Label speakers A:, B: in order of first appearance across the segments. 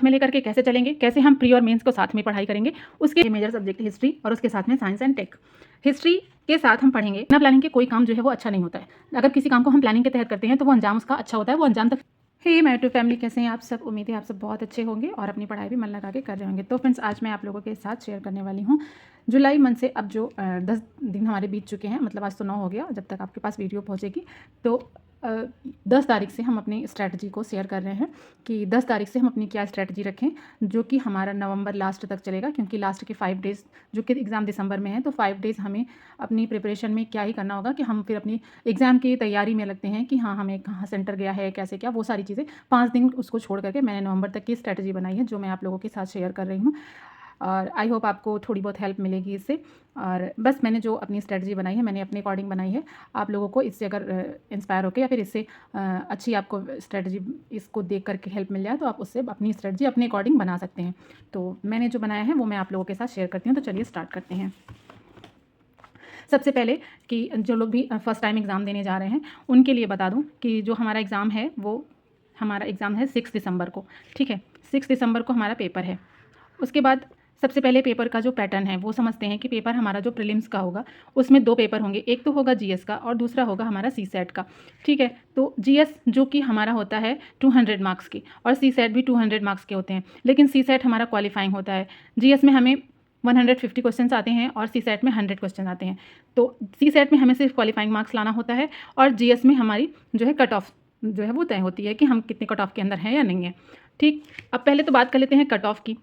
A: में लेकर के कैसे चलेंगे, कैसे हम प्री और मेंस को साथ में पढ़ाई करेंगे। उसके मेजर सब्जेक्ट हिस्ट्री और उसके साथ में साइंस एंड टेक। हिस्ट्री के साथ हम पढ़ेंगे, बिना प्लानिंग के कोई काम जो है वो अच्छा नहीं होता है। अगर किसी काम को हम प्लानिंग के तहत करते हैं तो वो अंजाम उसका अच्छा होता है, वो अंजाम तक। हे माय टू फैमिली, कैसे हैं आप सब? उम्मीद है आप सब बहुत अच्छे होंगे और अपनी पढ़ाई भी मन लगा के कर रहे होंगे। तो फ्रेंड्स, आज मैं आप लोगों के साथ शेयर करने वाली हूँ जुलाई मंथ से अब जो 10 दिन हमारे बीत चुके हैं, मतलब आज तो 9 हो गया, जब तक आपके पास वीडियो पहुँचेगी तो 10 तारीख से हम अपनी स्ट्रैटेजी को शेयर कर रहे हैं कि 10 तारीख से हम अपनी क्या स्ट्रैटेजी रखें, जो कि हमारा नवंबर लास्ट तक चलेगा। क्योंकि लास्ट के 5 डेज़ जो कि एग्ज़ाम दिसंबर में है, तो 5 डेज़ हमें अपनी प्रिपरेशन में क्या ही करना होगा कि हम फिर अपनी एग्ज़ाम की तैयारी में लगते हैं कि हाँ, हमें कहाँ सेंटर गया है, कैसे क्या, वो सारी चीज़ें 5 दिन उसको छोड़ करके मैंने नवंबर तक की स्ट्रैटेजी बनाई है, जो मैं आप लोगों के साथ शेयर कर रही हूँ। और आई होप आपको थोड़ी बहुत हेल्प मिलेगी इससे। और बस मैंने जो अपनी स्ट्रैटेजी बनाई है, मैंने अपने अकॉर्डिंग बनाई है। आप लोगों को इससे अगर इंस्पायर होकर या फिर इससे अच्छी आपको स्ट्रैटेजी इसको देख करके हेल्प मिल जाए तो आप उससे अपनी स्ट्रैटेजी अपने अकॉर्डिंग बना सकते हैं। तो मैंने जो बनाया है वो मैं आप लोगों के साथ शेयर करती हूँ। तो चलिए स्टार्ट करते हैं। सबसे पहले कि जो लोग भी फर्स्ट टाइम एग्ज़ाम देने जा रहे हैं उनके लिए बता दूं कि जो हमारा एग्ज़ाम है वो हमारा एग्ज़ाम है 6 दिसंबर को। ठीक है, 6 दिसंबर को हमारा पेपर है। उसके बाद सबसे पहले पेपर का जो पैटर्न है वो समझते हैं कि पेपर हमारा जो प्रीलिम्स का होगा उसमें 2 पेपर होंगे, एक तो होगा जीएस का और दूसरा होगा हमारा सीसेट का। ठीक है, तो जीएस जो कि हमारा होता है 200 मार्क्स की और सीसेट भी 200 मार्क्स के होते हैं, लेकिन सीसेट हमारा क्वालिफाइंग होता है। जीएस में हमें 150 क्वेश्चन आते हैं और सीसेट में 100 क्वेश्चन आते हैं। तो सीसेट में हमें सिर्फ क्वालिफाइंग मार्क्स लाना होता है और जीएस में हमारी जो है कट ऑफ जो है वो तय होती है कि हम कितने कट ऑफ के अंदर हैं या नहीं है। ठीक, अब पहले तो बात कर लेते हैं कट ऑफ की।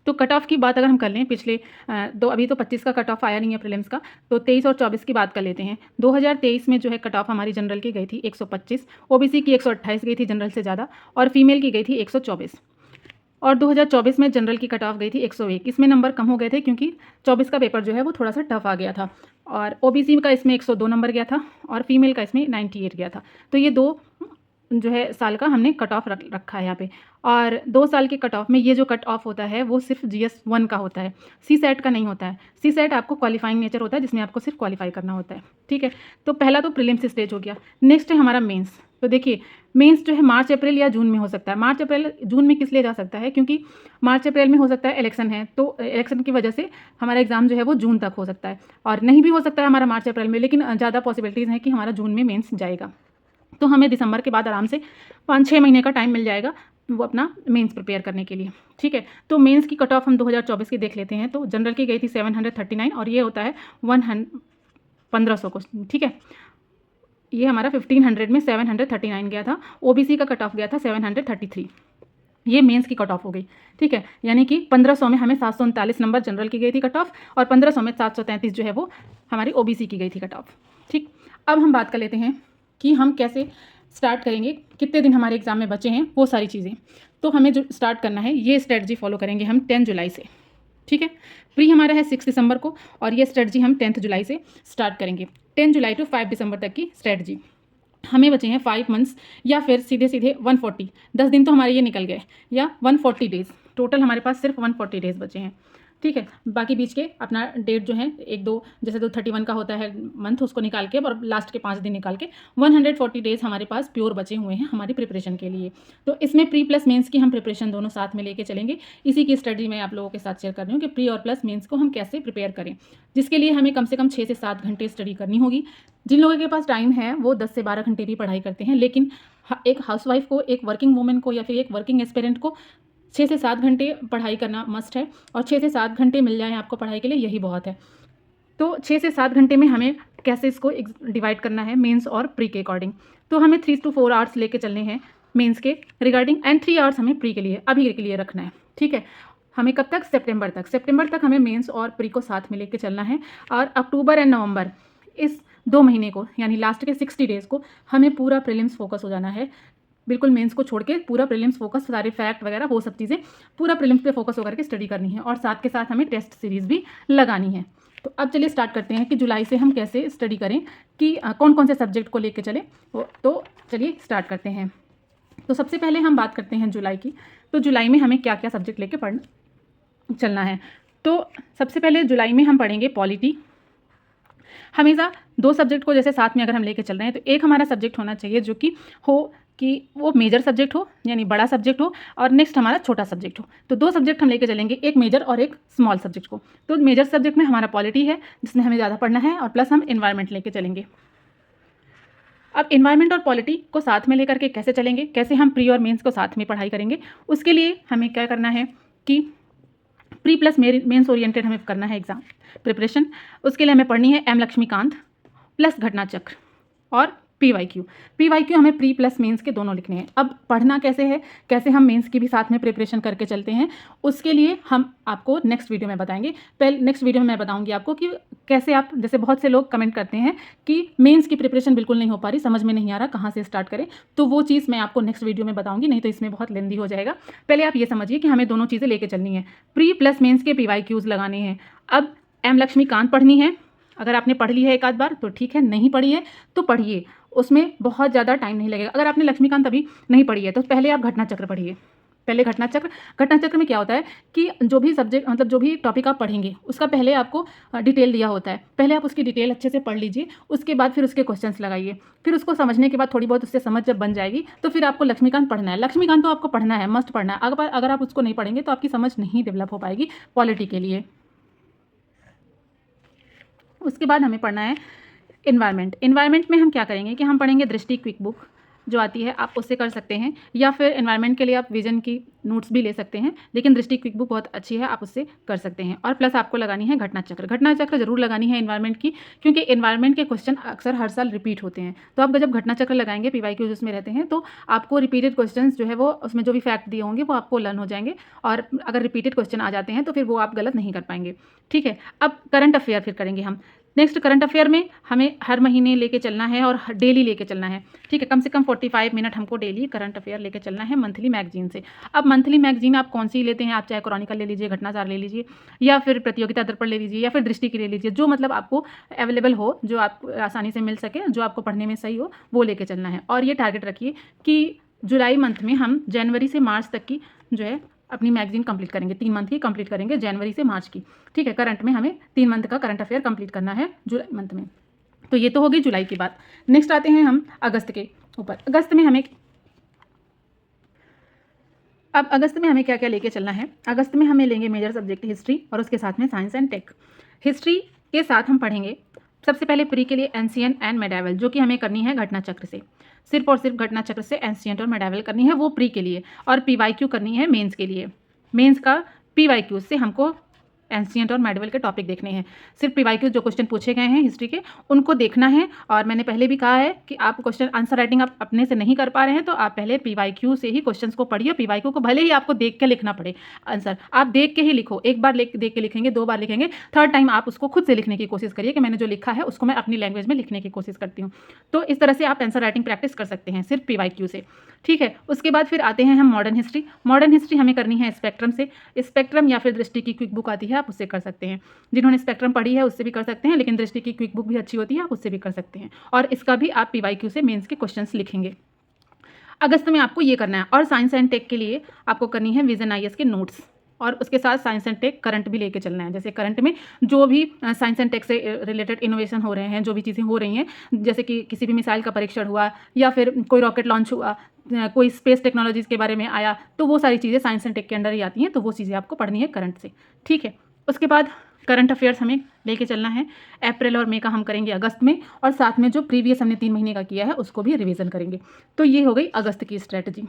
A: तो कट ऑफ की बात अगर हम कर लें, पिछले अभी तो 25 का कट ऑफ आया नहीं है प्रीलिम्स का, तो 23 और 24 की बात कर लेते हैं। 2023 में जो है कट ऑफ हमारी जनरल की गई थी 125, ओबीसी की 128 गई थी जनरल से ज़्यादा, और फीमेल की गई थी 124। और 2024 में जनरल की कट ऑफ गई थी 101। इसमें नंबर कम हो गए थे क्योंकि 24 का पेपर जो है वो थोड़ा सा टफ आ गया था, और ओबीसी का इसमें 102 नंबर गया था और फीमेल का इसमें 98 गया था। तो ये 2 जो है साल का हमने कट ऑफ रखा है यहाँ पे। और 2 साल के कट ऑफ में ये जो कट ऑफ होता है वो सिर्फ जीएस 1 का होता है, सी सेट का नहीं होता है। सी सेट आपको क्वालिफाइंग नेचर होता है जिसमें आपको सिर्फ क्वालिफाई करना होता है। ठीक है, तो पहला तो प्रीलिम्स स्टेज हो गया। नेक्स्ट है हमारा मेंस। तो देखिए, मेंस जो है मार्च अप्रैल या जून में हो सकता है। मार्च अप्रैल जून में किस लिए जा सकता है, क्योंकि मार्च अप्रैल में हो सकता है इलेक्शन है, तो इलेक्शन की वजह से हमारा एग्जाम जो है वो जून तक हो सकता है, और नहीं भी हो सकता है हमारा मार्च अप्रैल में, लेकिन ज़्यादा पॉसिबिलिटीज़ हैं कि हमारा जून में मेंस जाएगा। तो हमें दिसंबर के बाद आराम से 5-6 महीने का टाइम मिल जाएगा वो अपना मेंस प्रिपेयर करने के लिए। ठीक है, तो मेंस की कट ऑफ हम 2024 की देख लेते हैं। तो जनरल की गई थी 739 और ये होता है 1500 को। ठीक है, ये हमारा 1500 में 739 गया था। ओबीसी का कट ऑफ गया था 733। ये मेंस की कट ऑफ हो गई। ठीक है, यानी कि 1500 में हमें 739 नंबर जनरल की गई थी कट ऑफ, और 1500 में 733 जो है वो हमारी ओबीसी की गई थी कट ऑफ। ठीक, अब हम बात कर लेते हैं कि हम कैसे स्टार्ट करेंगे, कितने दिन हमारे एग्ज़ाम में बचे हैं, वो सारी चीज़ें। तो हमें जो स्टार्ट करना है, ये स्ट्रेटजी फॉलो करेंगे हम 10 जुलाई से। ठीक है, प्री हमारा है 6 दिसंबर को और ये स्ट्रेटजी हम 10 जुलाई से स्टार्ट करेंगे। 10 जुलाई टू 5 दिसंबर तक की स्ट्रेटजी। हमें बचे हैं 5 मंथ्स, या फिर सीधे सीधे 140, 10 दिन तो हमारे ये निकल गए, या 140 डेज़। टोटल हमारे पास सिर्फ 140 डेज़ बचे हैं। ठीक है, बाकी बीच के अपना डेट जो है 1-2, जैसे तो 31 का होता है मंथ, उसको निकाल के और लास्ट के 5 दिन निकाल के 140 डेज़ हमारे पास प्योर बचे हुए हैं हमारी प्रिपरेशन के लिए। तो इसमें प्री प्लस मेंस की हम प्रिपरेशन दोनों साथ में लेके चलेंगे। इसी की स्टडी मैं आप लोगों के साथ शेयर कर रही हूँ कि प्री और प्लस मेंस को हम कैसे प्रिपेयर करें, जिसके लिए हमें कम से कम 6 से 7 घंटे स्टडी करनी होगी। जिन लोगों के पास टाइम है वो 10 से 12 घंटे भी पढ़ाई करते हैं, लेकिन एक हाउसवाइफ को, एक वर्किंग वूमेन को, या फिर एक वर्किंग एस्पिरेंट को 6 से 7 घंटे पढ़ाई करना मस्ट है, और 6 से 7 घंटे मिल जाएँ आपको पढ़ाई के लिए, यही बहुत है। तो 6 से 7 घंटे में हमें कैसे इसको डिवाइड करना है मेंस और प्री के अकॉर्डिंग। तो हमें 3 to 4 आवर्स लेके चलने हैं मेंस के रिगार्डिंग, एंड 3 आवर्स हमें प्री के लिए अभी के लिए रखना है। ठीक है, हमें कब तक? सितंबर तक हमें मेंस और प्री को साथ में लेके चलना है, और अक्टूबर एंड नवंबर, इस 2 महीने को, यानी लास्ट के 60 डेज़ को हमें पूरा प्रीलिम्स फोकस हो जाना है। बिल्कुल मेंस को छोड़ के पूरा प्रीलिम्स फोकस, सारे फैक्ट वगैरह वो सब चीज़ें पूरा प्रीलिम्स पे फोकस होकर के स्टडी करनी है, और साथ के साथ हमें टेस्ट सीरीज़ भी लगानी है। तो अब चलिए स्टार्ट करते हैं कि जुलाई से हम कैसे स्टडी करें, कि कौन कौन से सब्जेक्ट को लेके चलें। तो चलिए स्टार्ट करते हैं। तो सबसे पहले हम बात करते हैं जुलाई की। तो जुलाई में हमें क्या क्या सब्जेक्ट लेके चलना है। तो सबसे पहले जुलाई में हम पढ़ेंगे पॉलिटी। हमेशा 2 सब्जेक्ट को जैसे साथ में अगर हम लेके चल रहे हैं, तो एक हमारा सब्जेक्ट होना चाहिए जो कि हो कि वो मेजर सब्जेक्ट हो, यानी बड़ा सब्जेक्ट हो, और नेक्स्ट हमारा छोटा सब्जेक्ट हो। तो 2 सब्जेक्ट हम लेके चलेंगे, एक मेजर और एक स्मॉल सब्जेक्ट को। तो मेजर सब्जेक्ट में हमारा पॉलिटी है जिसमें हमें ज़्यादा पढ़ना है, और प्लस हम एनवायरनमेंट लेके चलेंगे। अब एनवायरनमेंट और पॉलिटी को साथ में लेकर के कैसे चलेंगे, कैसे हम प्री और मेंस को साथ में पढ़ाई करेंगे, उसके लिए हमें क्या करना है कि प्री प्लस मेंस ओरिएंटेड हमें करना है एग्जाम प्रिपरेशन। उसके लिए हमें पढ़नी है एम लक्ष्मीकांत प्लस घटना चक्र और पीवाईक्यू हमें प्री प्लस मेंस के दोनों लिखने हैं। अब पढ़ना कैसे है, कैसे हम मेंस की भी साथ में प्रिपरेशन करके चलते हैं, उसके लिए हम आपको नेक्स्ट वीडियो में बताएंगे। नेक्स्ट वीडियो में मैं बताऊंगी आपको कि कैसे आप, जैसे बहुत से लोग कमेंट करते हैं कि मेंस की प्रिपरेशन बिल्कुल नहीं हो पा रही, समझ में नहीं आ रहा कहाँ से स्टार्ट करें, तो वो चीज़ मैं आपको नेक्स्ट वीडियो में बताऊंगी, नहीं तो इसमें बहुत लेंदी हो जाएगा। पहले आप ये समझिए कि हमें दोनों चीज़ें लेके चलनी है, प्री प्लस मेंस के पीवाईक्यूज लगाने हैं। अब एम लक्ष्मीकांत पढ़नी है, अगर आपने पढ़ ली है एक आध बार तो ठीक है, नहीं पढ़ी है तो पढ़िए, उसमें बहुत ज़्यादा टाइम नहीं लगेगा। अगर आपने लक्ष्मीकांत अभी नहीं पढ़ी है तो पहले आप घटना चक्र पढ़िए। पहले घटना चक्र में क्या होता है कि जो भी सब्जेक्ट, मतलब जो भी टॉपिक आप पढ़ेंगे उसका पहले आपको डिटेल दिया होता है, पहले आप उसकी डिटेल अच्छे से पढ़ लीजिए, उसके बाद फिर उसके क्वेश्चंस लगाइए, फिर उसको समझने के बाद थोड़ी बहुत उससे समझ जब बन जाएगी तो फिर आपको लक्ष्मीकांत पढ़ना है। लक्ष्मीकांत तो आपको पढ़ना है, मस्ट पढ़ना है। अगर आप उसको नहीं पढ़ेंगे तो आपकी समझ नहीं डेवलप हो पाएगी पॉलिटी के लिए। उसके बाद हमें पढ़ना है एनवायरनमेंट में हम क्या करेंगे कि हम पढ़ेंगे दृष्टि क्विक बुक जो आती है, आप उससे कर सकते हैं, या फिर एनवायरनमेंट के लिए आप विजन की नोट्स भी ले सकते हैं, लेकिन दृष्टि क्विक बुक बहुत अच्छी है, आप उससे कर सकते हैं। और प्लस आपको लगानी है घटना चक्र जरूर लगानी है एनवायरनमेंट की, क्योंकि एनवायरनमेंट के क्वेश्चन अक्सर हर साल रिपीट होते हैं। तो आप जब घटना चक्र लगाएंगे, पीवाईक्यूज उसमें रहते हैं, तो आपको रिपीटेड क्वेश्चन जो है वो उसमें जो भी फैक्ट दिए होंगे वो आपको लर्न हो जाएंगे, और अगर रिपीटेड क्वेश्चन आ जाते हैं तो फिर वो आप गलत नहीं कर पाएंगे। ठीक है, अब करंट अफेयर फिर करेंगे हम। नेक्स्ट करंट अफेयर में हमें हर महीने लेके चलना है और डेली लेके चलना है। ठीक है, कम से कम 45 मिनट हमको डेली करंट अफेयर लेके चलना है मंथली मैगजीन से। अब मंथली मैगजीन आप कौन सी लेते हैं, आप चाहे क्रॉनिकल ले लीजिए, घटनाचार ले लीजिए, या फिर प्रतियोगिता दर्पण ले लीजिए, या फिर दृष्टि की ले लीजिए, जो मतलब आपको अवेलेबल हो, जो आपको आसानी से मिल सके, जो आपको पढ़ने में सही हो, वो लेके चलना है। और ये टारगेट रखिए कि जुलाई मंथ में हम जनवरी से मार्च तक की जो है अपनी मैगजीन कंप्लीट करेंगे, 3 मंथ की कंप्लीट करेंगे, जनवरी से मार्च की। ठीक है, करंट में हमें 3 मंथ का करंट अफेयर कंप्लीट करना है जुलाई मंथ में। तो ये तो होगी जुलाई की बात। नेक्स्ट आते हैं हम अगस्त के ऊपर। अगस्त में हमें क्या क्या लेके चलना है। अगस्त में हमें लेंगे मेजर सब्जेक्ट हिस्ट्री और उसके साथ में साइंस एंड टेक। हिस्ट्री के साथ हम पढ़ेंगे सबसे पहले प्री के लिए एंशिएंट एंड मेडावल, जो कि हमें करनी है घटना चक्र से, सिर्फ और सिर्फ घटना चक्र से एंशिएंट और मेडावल करनी है, वो प्री के लिए। और पीवाईक्यू करनी है मेंस के लिए। मेंस का पीवाईक्यू से हमको एंशिएंट और मेडावल के टॉपिक देखने हैं। सिर्फ पीवाईक्यू जो क्वेश्चन पूछे गए हैं हिस्ट्री के उनको देखना है। और मैंने पहले भी कहा है कि आप क्वेश्चन आंसर राइटिंग आप अपने से नहीं कर पा रहे हैं तो आप पहले पीवाईक्यू से ही क्वेश्चंस को पढ़िए। पीवाईक्यू को भले ही आपको देख के लिखना पड़े, आंसर आप देख के ही लिखो। एक बार देख के लिखेंगे, 2 बार लिखेंगे, थर्ड टाइम आप उसको खुद से लिखने की कोशिश करिए कि मैंने जो लिखा है उसको मैं अपनी लैंग्वेज में लिखने की कोशिश करती हूँ। तो इस तरह से आप आंसर राइटिंग प्रैक्टिस कर सकते हैं सिर्फ पीवाईक्यू से। ठीक है, उसके बाद फिर आते हैं हम मॉडर्न हिस्ट्री। मॉडर्न हिस्ट्री हमें करनी है स्पेक्ट्रम से। स्पेक्ट्रम या फिर दृष्टि की क्विक बुक आती है, आप उससे कर सकते हैं। जिन्होंने स्पेक्ट्रम पढ़ी है उससे भी कर सकते हैं, लेकिन दृष्टि की क्विक बुक भी अच्छी होती है, आप उससे भी कर सकते हैं। और इसका भी आप पीवाईक्यू से मेंस के क्वेश्चंस लिखेंगे। अगस्त में आपको ये करना है। और साइंस एंड टेक के लिए आपको करनी है विजन आईएएस के नोट्स, और उसके साथ साइंस एंड टेक करंट भी लेके चलना है। जैसे करंट में जो भी साइंस एंड टेक से रिलेटेड इनोवेशन हो रहे हैं, जो भी चीज़ें हो रही हैं, जैसे कि किसी भी मिसाइल का परीक्षण हुआ, या फिर कोई रॉकेट लॉन्च हुआ, कोई स्पेस टेक्नोलॉजीज़ के बारे में आया, तो वो सारी चीज़ें साइंस एंड टेक के अंडर ही आती हैं, तो वो चीज़ें आपको पढ़नी है करंट से। ठीक है, उसके बाद करंट अफेयर्स हमें लेके चलना है। अप्रैल और मई का हम करेंगे अगस्त में, और साथ में जो प्रीवियस हमने 3 महीने का किया है उसको भी रिवीजन करेंगे। तो ये हो गई अगस्त की स्ट्रेटजी।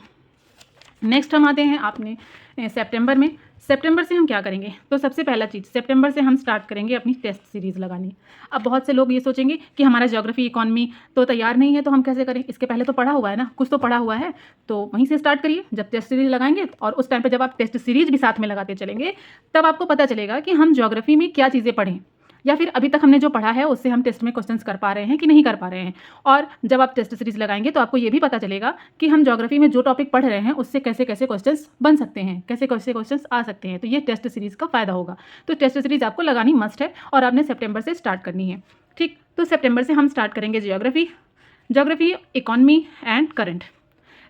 A: नेक्स्ट हम आते हैं आपने सितंबर में। सितंबर से हम क्या करेंगे, तो सबसे पहला चीज़ सितंबर से हम स्टार्ट करेंगे अपनी टेस्ट सीरीज़ लगानी। अब बहुत से लोग ये सोचेंगे कि हमारा ज्योग्राफी इकोनॉमी तो तैयार नहीं है, तो हम कैसे करें, इसके पहले तो पढ़ा हुआ है ना, कुछ तो पढ़ा हुआ है, तो वहीं से स्टार्ट करिए। जब टेस्ट सीरीज लगाएंगे और उस टाइम पे जब आप टेस्ट सीरीज भी साथ में लगाते चलेंगे, तब आपको पता चलेगा कि हम ज्योग्राफी में क्या चीज़ें पढ़ें, या फिर अभी तक हमने जो पढ़ा है उससे हम टेस्ट में क्वेश्चंस कर पा रहे हैं कि नहीं कर पा रहे हैं। और जब आप टेस्ट सीरीज लगाएंगे तो आपको ये भी पता चलेगा कि हम ज्योग्राफी में जो टॉपिक पढ़ रहे हैं उससे कैसे कैसे क्वेश्चंस बन सकते हैं, कैसे कैसे क्वेश्चंस आ सकते हैं। तो ये टेस्ट सीरीज का फ़ायदा होगा। तो टेस्ट सीरीज आपको लगानी मस्ट है, और आपने सितंबर से स्टार्ट करनी है। ठीक, तो सितंबर से हम स्टार्ट करेंगे ज्योग्राफी, इकोनॉमी एंड करंट,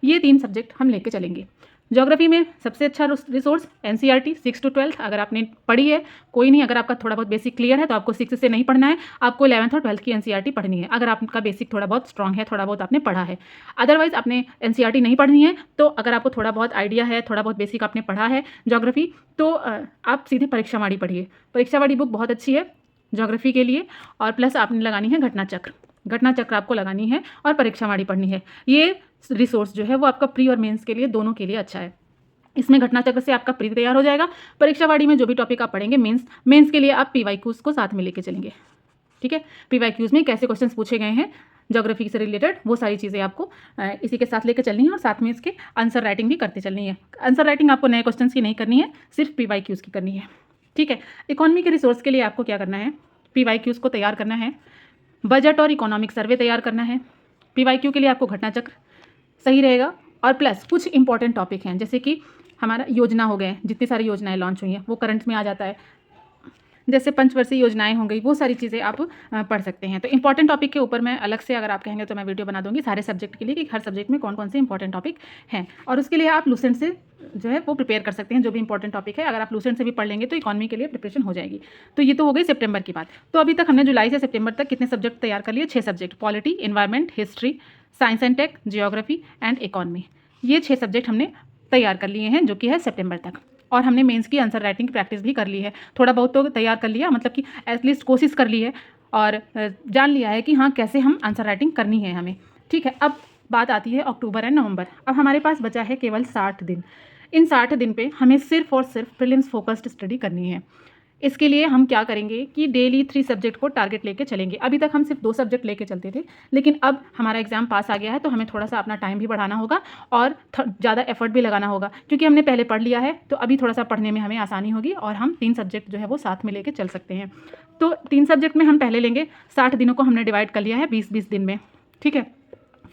A: ये 3 सब्जेक्ट हम लेके चलेंगे। ज्योग्राफी में सबसे अच्छा रिसोर्स एनसीईआरटी 6 to 12 अगर आपने पढ़ी है, कोई नहीं, अगर आपका थोड़ा बहुत बेसिक क्लियर है तो आपको 6 से नहीं पढ़ना है, आपको 11th और 12th की एनसीईआरटी पढ़नी है अगर आपका बेसिक थोड़ा बहुत स्ट्रांग है, थोड़ा बहुत आपने पढ़ा है। अदरवाइज आपने एनसीईआरटी नहीं पढ़नी है, तो अगर आपको थोड़ा बहुत आइडिया है, थोड़ा बहुत बेसिक आपने पढ़ा है ज्योग्राफी, तो आप सीधे परीक्षावाड़ी पढ़िए। परीक्षावाड़ी बुक बहुत अच्छी है ज्योग्राफी के लिए, और प्लस आपने लगानी है घटना चक्र, घटना चक्र आपको लगानी है और परीक्षावाड़ी पढ़नी है। ये रिसोर्स जो है वो आपका प्री और मेंस के लिए, दोनों के लिए अच्छा है। इसमें घटना चक्र से आपका प्री तैयार हो जाएगा, परीक्षावाड़ी में जो भी टॉपिक आप पढ़ेंगे मेंस के लिए आप पीवाईक्यूज को साथ में लेके चलेंगे। ठीक है, पीवाईक्यूज में कैसे क्वेश्चंस पूछे गए हैं ज्योग्राफी से रिलेटेड, वो सारी चीज़ें आपको इसी के साथ लेकर चलनी है, और साथ में इसके आंसर राइटिंग भी करते चलनी है। आंसर राइटिंग आपको नए क्वेश्चंस की नहीं करनी है, सिर्फ पीवाईक्यूज की करनी है। ठीक है, इकोनॉमी के रिसोर्स के लिए आपको क्या करना है, पीवाईक्यूज को तैयार करना है, बजट और इकोनॉमिक सर्वे तैयार करना है। पीवाईक्यू के लिए आपको घटना चक्र सही रहेगा, और प्लस कुछ इंपॉर्टेंट टॉपिक हैं जैसे कि हमारा योजना हो गए, जितनी सारी योजनाएं लॉन्च हुई हैं वो करंट में आ जाता है, जैसे पंचवर्षीय योजनाएं हो गई, वो सारी चीज़ें आप पढ़ सकते हैं। तो इंपॉर्टेंट टॉपिक के ऊपर मैं अलग से, अगर आप कहेंगे तो मैं वीडियो बना दूंगी सारे सब्जेक्ट के लिए कि हर सब्जेक्ट में कौन कौन से इंपॉर्टेंट टॉपिक हैं, और उसके लिए आप लूसेंट से जो है वो प्रिपेयर कर सकते हैं जो भी इंपॉर्टेंट टॉपिक है। अगर आप लूसेंट से भी पढ़ लेंगे तो इकॉनमी के लिए प्रिपरेशन हो जाएगी। तो ये तो हो गई सितंबर की बात। तो अभी तक हमने जुलाई से सितंबर तक कितने सब्जेक्ट तैयार कर लिए, 6 subject, polity, environment, history, science and tech, geography and economy. ये 6 सब्जेक्ट हमने तैयार कर लिए हैं, जो कि है सितंबर तक। और हमने मेंस की आंसर राइटिंग की प्रैक्टिस भी कर ली है, थोड़ा बहुत तो तैयार कर लिया, मतलब कि एटलीस्ट कोशिश कर ली है और जान लिया है कि हाँ कैसे हम आंसर राइटिंग करनी है हमें। ठीक है, अब बात आती है अक्टूबर एंड नवंबर। अब हमारे पास बचा है केवल 60 दिन। इन 60 दिन पे हमें सिर्फ और सिर्फ प्रीलिम्स फोकस्ड स्टडी करनी है। इसके लिए हम क्या करेंगे कि डेली 3 सब्जेक्ट को टारगेट लेके चलेंगे। अभी तक हम सिर्फ 2 सब्जेक्ट लेके चलते थे, लेकिन अब हमारा एग्जाम पास आ गया है तो हमें थोड़ा सा अपना टाइम भी बढ़ाना होगा और ज़्यादा एफर्ट भी लगाना होगा, क्योंकि हमने पहले पढ़ लिया है तो अभी थोड़ा सा पढ़ने में हमें आसानी होगी और हम 3 सब्जेक्ट जो है वो साथ में लेके चल सकते हैं। तो 3 सब्जेक्ट में हम पहले लेंगे, 60 दिनों को हमने डिवाइड कर लिया है 20-20 दिन में। ठीक है,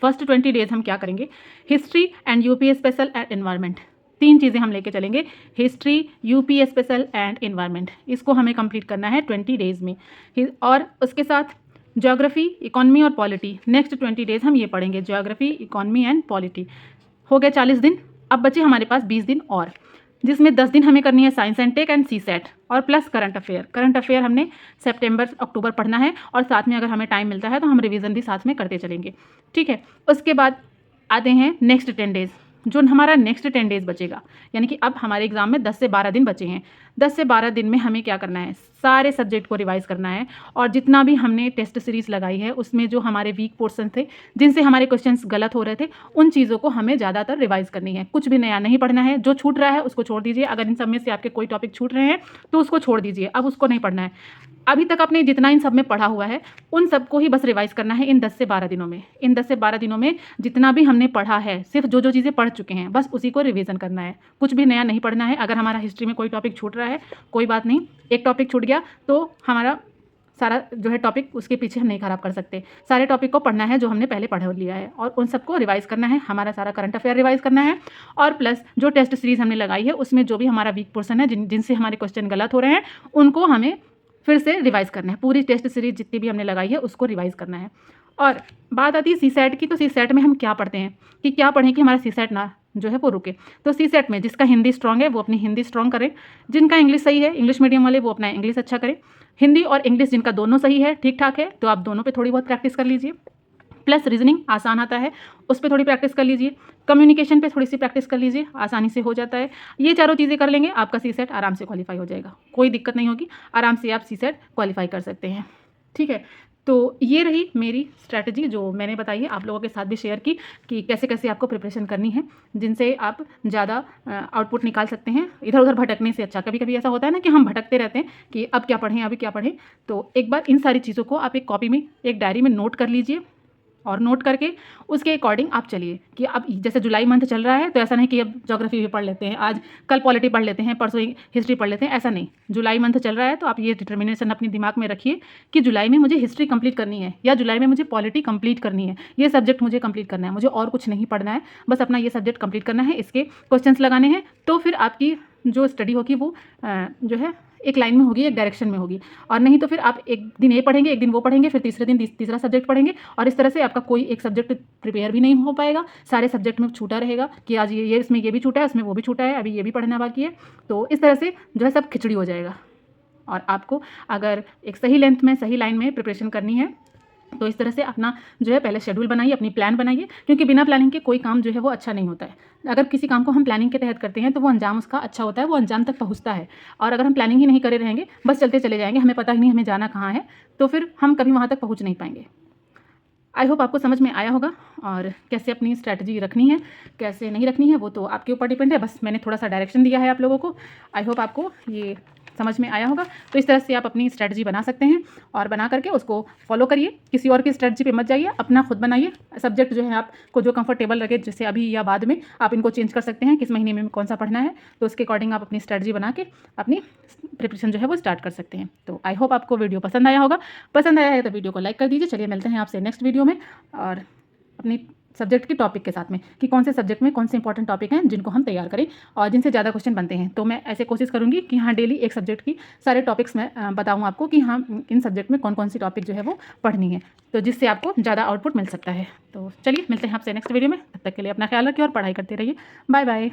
A: फर्स्ट 20 डेज हम क्या करेंगे, history and UP special and environment, 3 चीज़ें हम लेके चलेंगे, history, UP special and environment. इसको हमें कंप्लीट करना है 20 डेज़ में। और उसके साथ ज्योग्राफी, इकॉनमी और पॉलिटी, नेक्स्ट 20 डेज़ हम ये पढ़ेंगे, ज्योग्राफी, इकॉनमी एंड पॉलिटी। हो गए 40 दिन। अब बचे हमारे पास 20 दिन और, जिसमें 10 दिन हमें करनी है science and tech and CSAT, और plus current affair. Current affair हमने सितंबर अक्टूबर पढ़ना है, और साथ में अगर हमें टाइम मिलता है तो हम रिवीजन भी साथ में करते चलेंगे। ठीक है, उसके बाद आते हैं नेक्स्ट 10 डेज़। जो हमारा नेक्स्ट 10 डेज़ बचेगा, यानी कि अब हमारे एग्जाम में 10 से 12 दिन बचे हैं। 10 से 12 दिन में हमें क्या करना है, सारे सब्जेक्ट को रिवाइज करना है, और जितना भी हमने टेस्ट सीरीज़ लगाई है उसमें जो हमारे वीक पोर्शन थे, जिनसे हमारे क्वेश्चंस गलत हो रहे थे, उन चीज़ों को हमें ज़्यादातर रिवाइज करनी है। कुछ भी नया नहीं पढ़ना है, जो छूट रहा है उसको छोड़ दीजिए। अगर इन सब में से आपके कोई टॉपिक छूट रहे हैं तो उसको छोड़ दीजिए, अब उसको नहीं पढ़ना है। अभी तक आपने जितना इन सब में पढ़ा हुआ है उन सबको ही बस रिवाइज करना है इन 10 से 12 दिनों में। इन 10 से 12 दिनों में जितना भी हमने पढ़ा है, सिर्फ जो जो चीज़ें पढ़ चुके हैं बस उसी को रिवीजन करना है, कुछ भी नया नहीं पढ़ना है। अगर हमारा हिस्ट्री में कोई टॉपिक छूट रहा है, कोई बात नहीं, एक टॉपिक छूट गया तो हमारा सारा जो है टॉपिक उसके पीछे हम नहीं खराब कर सकते। सारे टॉपिक को पढ़ना है जो हमने पहले पढ़ लिया है, और उन सबको रिवाइज करना है। हमारा सारा करंट अफेयर रिवाइज करना है, और प्लस जो टेस्ट सीरीज़ हमने लगाई है उसमें जो भी हमारा वीक पोर्शन है, जिनसे हमारे क्वेश्चन गलत हो रहे हैं, उनको हमें फिर से रिवाइज करना है। पूरी टेस्ट सीरीज जितनी भी हमने लगाई है उसको रिवाइज करना है। और बात आती है सीसेट की, तो सीसेट में हम क्या पढ़ते हैं कि क्या पढ़ें कि हमारा सीसेट ना जो है वो रुके। तो सीसेट में जिसका हिंदी स्ट्रांग है वो अपनी हिंदी स्ट्रांग करें, जिनका इंग्लिश सही है, इंग्लिश मीडियम वाले, वो अपना इंग्लिश अच्छा करें। हिंदी और इंग्लिश जिनका दोनों सही है, ठीक ठाक है, तो आप दोनों पे थोड़ी बहुत प्रैक्टिस कर लीजिए। प्लस रीजनिंग आसान आता है, उस पर थोड़ी प्रैक्टिस कर लीजिए। कम्युनिकेशन पे थोड़ी सी प्रैक्टिस कर लीजिए, आसानी से हो जाता है। ये चारों चीज़ें कर लेंगे, आपका सीसेट आराम से क्वालिफाई हो जाएगा, कोई दिक्कत नहीं होगी, आराम से आप सीसेट क्वालिफाई कर सकते हैं। ठीक है, तो ये रही मेरी स्ट्रैटेजी जो मैंने बताई है, आप लोगों के साथ भी शेयर की कि कैसे कैसे आपको प्रिपरेशन करनी है, जिनसे आप ज़्यादा आउटपुट निकाल सकते हैं इधर उधर भटकने से अच्छा। कभी कभी ऐसा होता है ना कि हम भटकते रहते हैं कि अब क्या पढ़ें, अभी क्या पढ़ें। तो एक बार इन सारी चीज़ों को आप एक कॉपी में, एक डायरी में नोट कर लीजिए, और नोट करके उसके अकॉर्डिंग आप चलिए कि अब जैसे जुलाई मंथ चल रहा है तो ऐसा नहीं कि अब ज्योग्राफी भी पढ़ लेते हैं, आज कल पॉलिटी पढ़ लेते हैं, परसों हिस्ट्री पढ़ लेते हैं, ऐसा नहीं। जुलाई मंथ चल रहा है तो आप ये डिटर्मिनेशन अपने दिमाग में रखिए कि जुलाई में मुझे हिस्ट्री कंप्लीट करनी है, या जुलाई में मुझे पॉलिटी कंप्लीट करनी है, ये सब्जेक्ट मुझे कंप्लीट करना है, मुझे और कुछ नहीं पढ़ना है, बस अपना ये सब्जेक्ट कंप्लीट करना है, इसके क्वेश्चंस लगाने हैं। तो फिर आपकी जो स्टडी होगी वो जो है एक लाइन में होगी, एक डायरेक्शन में होगी। और नहीं तो फिर आप एक दिन ये पढ़ेंगे, एक दिन वो पढ़ेंगे, फिर तीसरे दिन तीसरा सब्जेक्ट पढ़ेंगे और इस तरह से आपका कोई एक सब्जेक्ट प्रिपेयर भी नहीं हो पाएगा। सारे सब्जेक्ट में छूटा रहेगा कि आज ये इसमें ये भी छूटा है, उसमें वो भी छूटा है, अभी ये भी पढ़ना बाकी है। तो इस तरह से जो है सब खिचड़ी हो जाएगा। और आपको अगर एक सही लेंथ में, सही लाइन में प्रिपरेशन करनी है तो इस तरह से अपना जो है पहले शेड्यूल बनाइए, अपनी प्लान बनाइए, क्योंकि बिना प्लानिंग के कोई काम जो है वो अच्छा नहीं होता है। अगर किसी काम को हम प्लानिंग के तहत करते हैं तो वो अंजाम उसका अच्छा होता है, वो अंजाम तक पहुंचता है। और अगर हम प्लानिंग ही नहीं करे रहेंगे, बस चलते चले जाएंगे, हमें पता ही नहीं हमें जाना कहाँ है, तो फिर हम कभी वहाँ तक पहुँच नहीं पाएंगे। आई होप आपको समझ में आया होगा। और कैसे अपनी स्ट्रैटेजी रखनी है, कैसे नहीं रखनी है, वो तो आपके ऊपर डिपेंड है। बस मैंने थोड़ा सा डायरेक्शन दिया है आप लोगों को। आई होप आपको ये समझ में आया होगा। तो इस तरह से आप अपनी स्ट्रैटेजी बना सकते हैं और बना करके उसको फॉलो करिए। किसी और की स्ट्रैटेजी पे मत जाइए, अपना खुद बनाइए। सब्जेक्ट जो है आपको जो कंफर्टेबल लगे, जैसे अभी या बाद में आप इनको चेंज कर सकते हैं, किस महीने में कौन सा पढ़ना है, तो उसके अकॉर्डिंग आप अपनी स्ट्रैटेजी बना के अपनी प्रिपरेशन जो है वो स्टार्ट कर सकते हैं। तो आई होप आपको वीडियो पसंद आया होगा। पसंद आया है तो वीडियो को लाइक कर दीजिए। चलिए मिलते हैं आपसे नेक्स्ट वीडियो में और अपनी सब्जेक्ट के टॉपिक के साथ में, कि कौन से सब्जेक्ट में कौन से इंपॉर्टेंट टॉपिक हैं जिनको हम तैयार करें और जिनसे ज़्यादा क्वेश्चन बनते हैं। तो मैं ऐसे कोशिश करूँगी कि हाँ डेली एक सब्जेक्ट की सारे टॉपिक्स मैं बताऊँ आपको कि हाँ इन सब्जेक्ट में कौन कौन सी टॉपिक जो है वो पढ़नी है, तो जिससे आपको ज़्यादा आउटपुट मिल सकता है। तो चलिए मिलते हैं आपसे नेक्स्ट वीडियो में। तब तक के लिए अपना ख्याल रखिए और पढ़ाई करते रहिए। Bye bye.